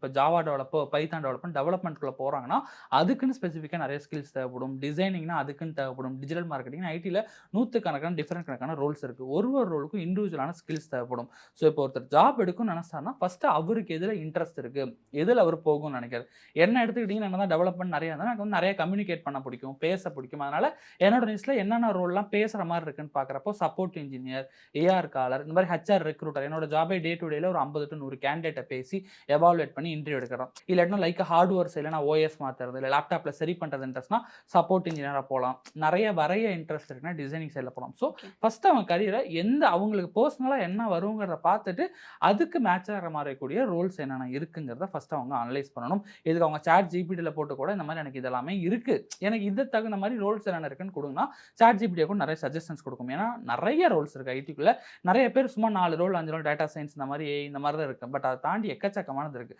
இப்போ Java developer, Python டெவலப்மெண்ட்குள்ள போறாங்கன்னா, அதுக்குன்னு ஸ்பெசிஃபிக்கா நிறைய ஸ்கில்ஸ் தேவைப்படும். டிசைனிங்னா அதுக்குன்னு தேவைப்படும். டிஜிட்டல் மார்க்கெட்டிங் ஐடில நூத்துக்கணக்கான டிஃபரெண்ட் கணக்கான ரோல்ஸ் இருக்கு. ஒரு ஒரு ரோலுக்கும் இண்டிவிஜுவலான ஸ்கில்ஸ் தேவைப்படும். ஸோ இப்போ ஒருத்தர் ஜாப் எடுக்கணும்னு நினைச்சாருன்னா, ஃபர்ஸ்ட் அவருக்கு எதுல இன்ட்ரெஸ்ட் இருக்கு? எதுல அவர் போகும்னு நினைக்கிறாரு? என்ன எடுத்துக்கிட்டீங்கன்னா, என்னதான் டெவலப்மென்ட் நிறைய இருந்தா எனக்கு வந்து நிறைய கம்யூனிகேட் பண்ண பிடிக்கும். பேச பிடிக்கும். அதனால என்னோட நிஷ்ல என்னென்ன ரோல்லாம் பேசுற மாரி இருக்குன்னு பார்க்குறப்போ, சப்போர்ட் இன்ஜினியர், ஏஆர் காலர், இந்த மாரி ஹெச்ஆர் ரெக்ரூட்டர் என்னோட ஜாபே டே டு டேல ஒரு 50 டூ 100 கேண்டிடேட்ட பேசி எவாலுவேட் பண்ணி இன்டர்வியூ எடுக்கிறோம். இல்லாட்டினா லைக் ஹார்ட்வேர் சைடுல நான் ஓஎஸ் மாத்துறது, இல்ல லேப்டாப்ல சரி பண்றது இன்ட்ரெஸ்ட்னா சப்போர்ட் இன்ஜினியரா போலாம். நிறைய வரைய இன்ட்ரெஸ்ட் இருக்குன்னா டிசைனிங் சைடுல போலாம். So okay. ஃபர்ஸ்ட் அவங்க கரியர எந்த அவங்களுக்கு பெர்சனலா என்ன வருங்கிறத பார்த்துட்டு, அதுக்கு மேட்ச் ஆகுற மாரி இருக்கக்கூடிய ரோல்ஸ் என்னென்ன இருக்குங்கிறத ஃபர்ஸ்ட் அவங்க அனலைஸ் பண்ணணும். இதுக்கு அவங்க சாட் ஜிபிடில போட்டு கூட இந்த மாரி எனக்கு இது எல்லாமே இருக்கு. எனக்கு இதுக்கு தகுந்த மாரி ரோல்ஸ் என்னென்ன இருக்குன்னு குடுங்கன்னா, சாட் ஜிபிடிய கூட நிறைய சஜஷன்ஸ் குடுக்கும். ஏன்னா நெறைய ரோல்ஸ் இருக்கு ஐடிக்குள்ள. நெறைய பேர் சும்மா 4 ரோல், 5 ரோல் டேட்டா சயன்ஸ் இந்த மாரி ஏஐ இந்த மாரி தான் இருக்கு. பட் அத தாண்டி எக்கச்சக்கமானது இருக்கு.